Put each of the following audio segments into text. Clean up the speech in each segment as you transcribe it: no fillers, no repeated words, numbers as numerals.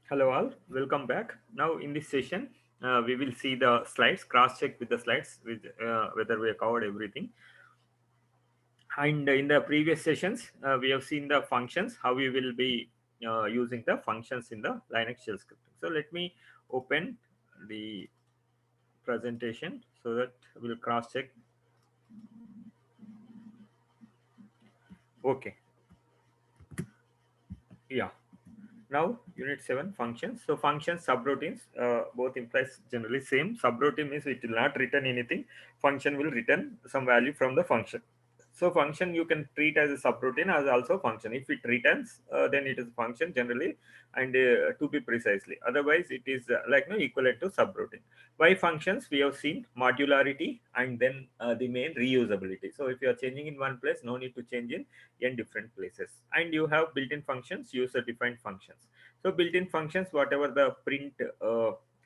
Hello all, welcome back. Now in this session, we will see the slides, cross-check with the slides with whether we have covered everything. And in the previous sessions, we have seen the functions, how we will be using the functions in the Linux shell scripting. So let me open the presentation so that we'll cross-check. Okay, yeah. Now unit 7 functions. So functions, subroutines, both implies generally same. Subroutine means it will not return anything. Function will return some value from the function. So function you can treat as a subroutine as also function. If it returns, then it is function generally, and to be precisely. Otherwise, it is like no equivalent to subroutine. By functions, we have seen modularity and then the main reusability. So if you are changing in one place, no need to change in different places. And you have built-in functions, user-defined functions. So built-in functions, whatever the print,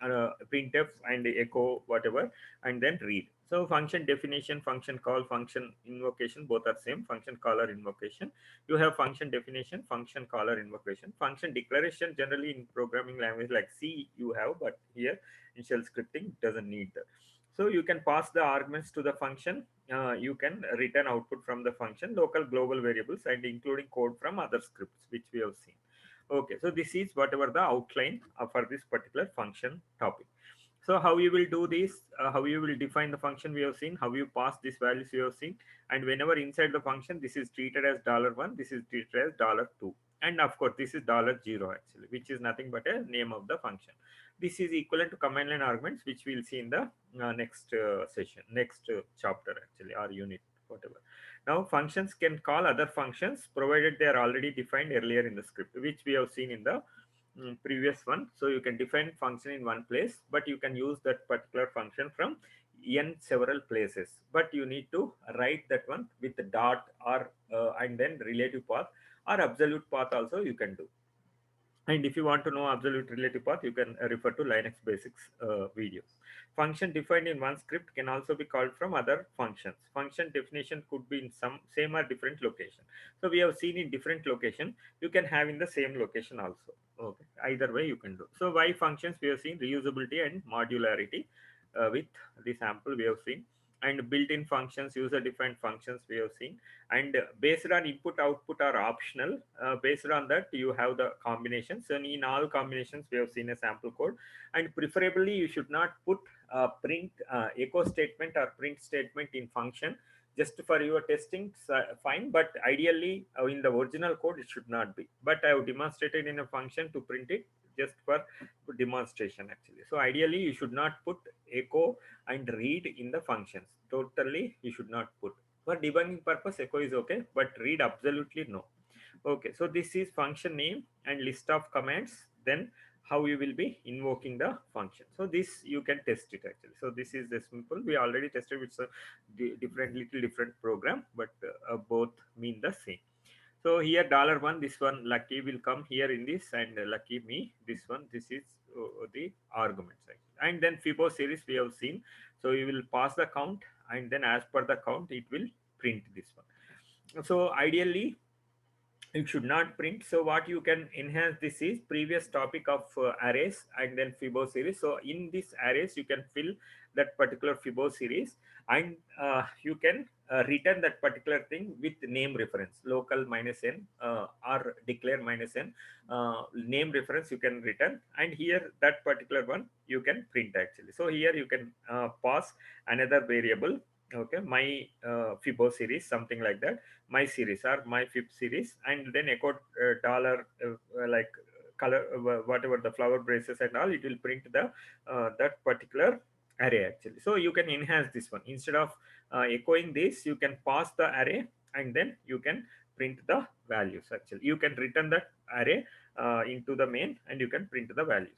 printf and echo, whatever, and then read. So function definition, function call, function invocation, both are same. Function caller invocation. You have function definition, function caller invocation, function declaration. Generally in programming language like C, you have, but here in shell scripting doesn't need that. So you can pass the arguments to the function. You can return output from the function, local global variables, and including code from other scripts, which we have seen. Okay, so this is whatever the outline for this particular function topic. So how you will do this, how you will define the function we have seen, how you pass these values we have seen, and whenever inside the function, this is treated as $1, this is treated as $2. And of course, this is $0 actually, which is nothing but a name of the function. This is equivalent to command line arguments, which we'll see in the next session, next chapter actually, or unit, whatever. Now, functions can call other functions provided they are already defined earlier in the script, which we have seen in the previous one. So you can define function in one place, but you can use that particular function from n several places. But you need to write that one with the dot or and then relative path or absolute path also you can do. And if you want to know absolute relative path, you can refer to Linux basics videos. Function defined in one script can also be called from other functions. Function definition could be in some same or different location. So we have seen in different location, you can have in the same location also. Okay, either way you can do. So why functions, we have seen reusability and modularity with the sample we have seen, and built-in functions, user-defined functions we have seen, and based on input output are optional. Based on that you have the combinations, and in all combinations we have seen a sample code. And preferably you should not put print echo statement or print statement in function just for your testing, fine, but ideally in the original code it should not be. But I have demonstrated in a function to print it just for demonstration actually. So ideally you should not put echo and read in the functions, totally you should not put. For debugging purpose, echo is okay, but read absolutely no. Okay, so this is function name and list of commands. Then how you will be invoking the function. So this you can test it actually. So this is the simple. We already tested with a different little different program, but both mean the same. So here $1, this one lucky will come here in this, and lucky me this one. This is the arguments actually. And then Fibo series we have seen. So you will pass the count, and then as per the count it will print this one. So ideally it should not print. So what you can enhance this is previous topic of arrays and then Fibo series. So in this arrays you can fill that particular Fibo series, and you can return that particular thing with name reference, local minus n or declare minus n, name reference you can return, and here that particular one you can print actually. So here you can pass another variable, okay, my Fibo series, something like that, my series or my fifth series, and then echo dollar like color, whatever the flower braces and all, it will print the that particular array actually. So you can enhance this one, instead of echoing this you can pass the array, and then you can print the values actually. You can return that array into the main, and you can print the values.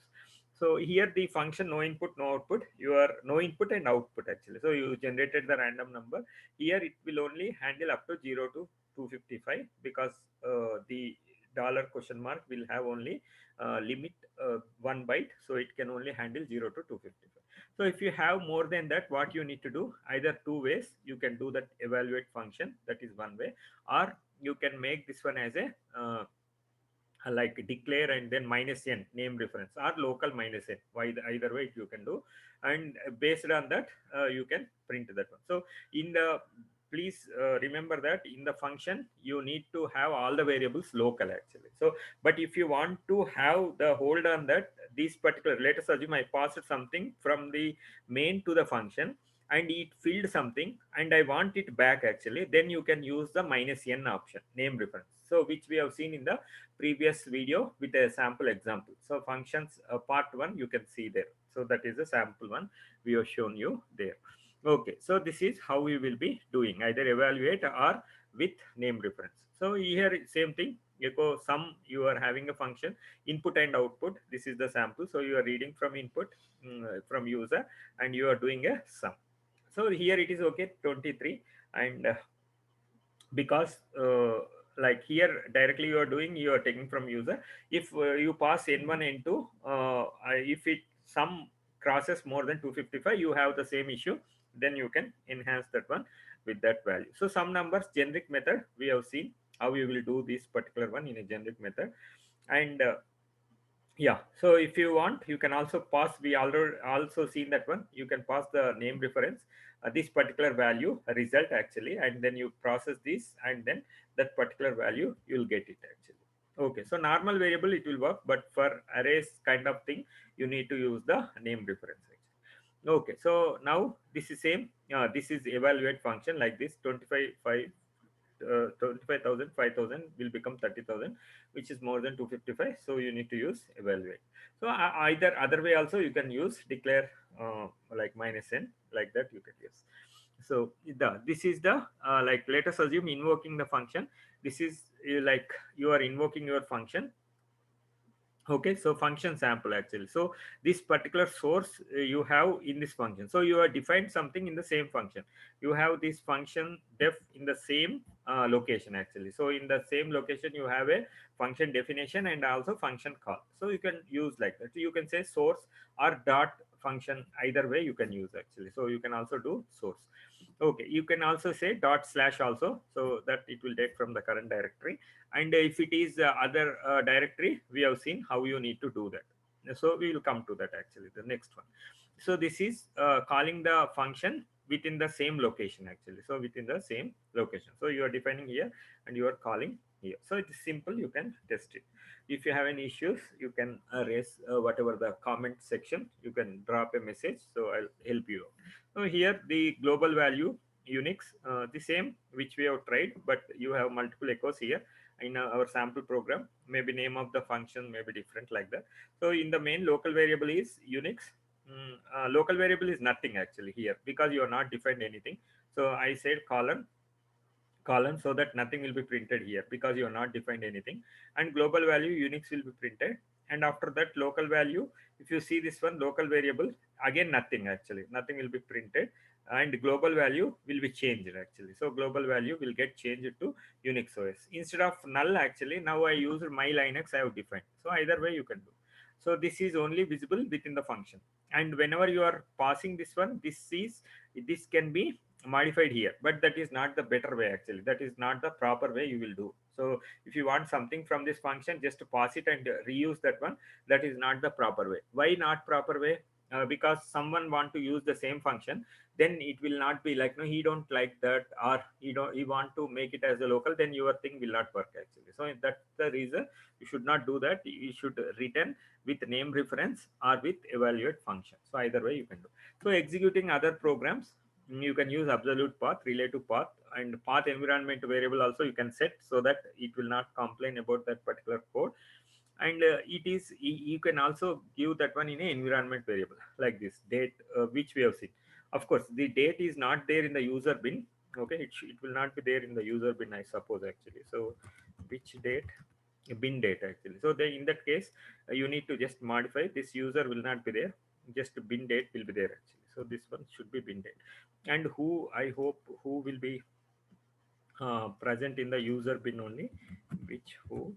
So here the function no input no output, you are no input and output actually. So you generated the random number. Here it will only handle up to 0 to 255, because the dollar question mark will have only limit 1 byte, so it can only handle 0 to 255. So if you have more than that, what you need to do, either two ways you can do that evaluate function, that is one way, or you can make this one as a like declare and then minus n name reference or local minus n, either way you can do, and based on that you can print that one. So in the, please remember that in the function you need to have all the variables local actually. So but if you want to have the hold on that this particular, let us assume I passed something from the main to the function and it filled something and I want it back actually, then you can use the minus n option, name reference, so which we have seen in the previous video with a sample example. So functions part 1 you can see there. So that is a sample one we have shown you there. Okay, so this is how we will be doing, either evaluate or with name reference. So here same thing, echo sum, you are having a function input and output. This is the sample, so you are reading from input from user and you are doing a sum. So here it is okay 23, and because like here directly you are doing, you are taking from user. If you pass n1 n2, if it sum crosses more than 255, you have the same issue, then you can enhance that one with that value. So some numbers generic method we have seen how you will do this particular one in a generic method. And yeah, so if you want you can also pass, we already also seen that one, you can pass the name reference this particular value result actually, and then you process this and then that particular value you'll get it actually. Okay, so normal variable it will work, but for arrays kind of thing you need to use the name reference actually. Okay, so now this is same, this is evaluate function like this, 25 25,000, 5,000 will become 30,000, which is more than 255. So you need to use evaluate. So either other way also you can use declare like minus n, like that you can use. So this is the like let us assume invoking the function. This is like you are invoking your function. Okay, so function sample actually. So this particular source you have in this function, so you have defined something in the same function, you have this function def in the same location actually. So in the same location you have a function definition and also function call, so you can use like that. So you can say source or dot function, either way you can use actually. So you can also do source. Okay, you can also say dot slash also, so that it will take from the current directory. And if it is other directory, we have seen how you need to do that. So we will come to that actually, the next one. So this is calling the function within the same location actually, so within the same location. So you are defining here and you are calling here. So it is simple, you can test it. If you have any issues you can raise whatever the comment section, you can drop a message, so I'll help you out. So here the global value Unix, the same which we have tried, but you have multiple echoes here in our sample program. Maybe name of the function may be different like that. So in the main local variable is Unix. Local variable is nothing actually here because you are not defined anything. So I said colon, so that nothing will be printed here because you are not defined anything. And global value Unix will be printed. And after that local value, if you see this one local variable, again nothing actually, nothing will be printed, and global value will be changed actually. So global value will get changed to Unix OS instead of null actually. Now I use my Linux, I have defined. So either way you can do. So this is only visible within the function, and whenever you are passing this one, this can be modified here, but that is not the better way actually, that is not the proper way you will do. So if you want something from this function, just pass it and reuse that one, that is not the proper way. Why not proper way? Because someone want to use the same function, then it will not be like, no, he don't like that, or he want to make it as a local, then your thing will not work actually. So that's the reason you should not do that. You should return with name reference or with evaluate function. So either way you can do. So executing other programs, you can use absolute path, relative path, and path environment variable also you can set, so that it will not complain about that particular code. And it is you can also give that one in a environment variable like this date, which we have seen. Of course the date is not there in the user bin. Okay, it will not be there in the user bin, I suppose actually. So which date? Bin date actually. So they, in that case you need to just modify this, user will not be there, just bin date will be there actually. So this one should be bin date. And who, I hope who will be present in the user bin only, which who,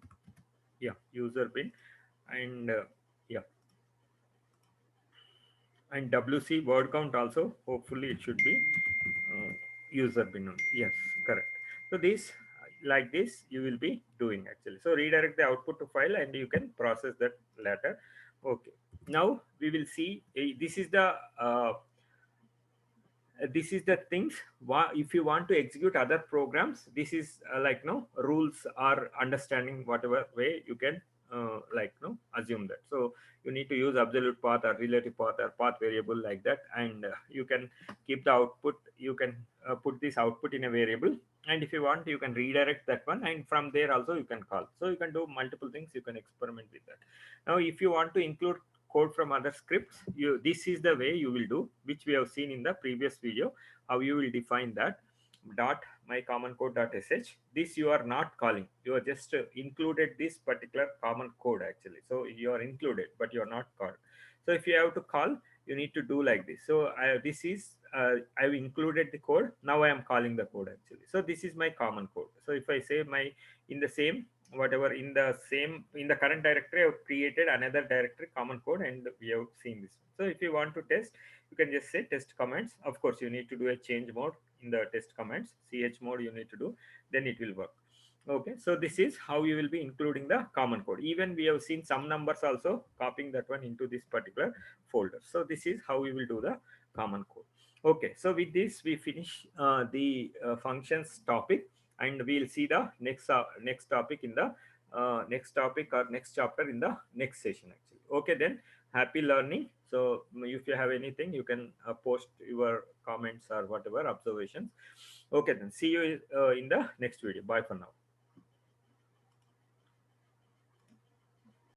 yeah, user bin. And yeah, and wc word count also, hopefully it should be user bin only. Yes, correct. So this like this you will be doing actually. So redirect the output to file and you can process that later. Okay, now we will see this is the things. If you want to execute other programs, this is like no rules or understanding, whatever way you can like no assume that. So you need to use absolute path or relative path or path variable like that, and you can keep the output. You can put this output in a variable, and if you want you can redirect that one, and from there also you can call. So you can do multiple things, you can experiment with that. Now if you want to include code from other scripts, you this is the way you will do, which we have seen in the previous video, how you will define that. Dot my common code dot sh, this you are not calling, you are just included this particular common code actually. So you are included but you are not called. So if you have to call, you need to do like this. So this is I've included the code, now I am calling the code actually. So this is my common code. So if I say my in the same whatever in the same in the current directory I've created another directory common code, and we have seen this. So if you want to test, you can just say test commands. Of course you need to do a change mode in the test commands, ch mode you need to do, then it will work. Okay, so this is how you will be including the common code. Even we have seen some numbers also copying that one into this particular folder. So this is how we will do the common code. Okay, so with this we finish the functions topic, and we'll see the next topic in the next topic or next chapter in the next session actually. Okay, then happy learning. So if you have anything, you can post your comments or whatever observations. Okay, then see you in the next video. Bye for now.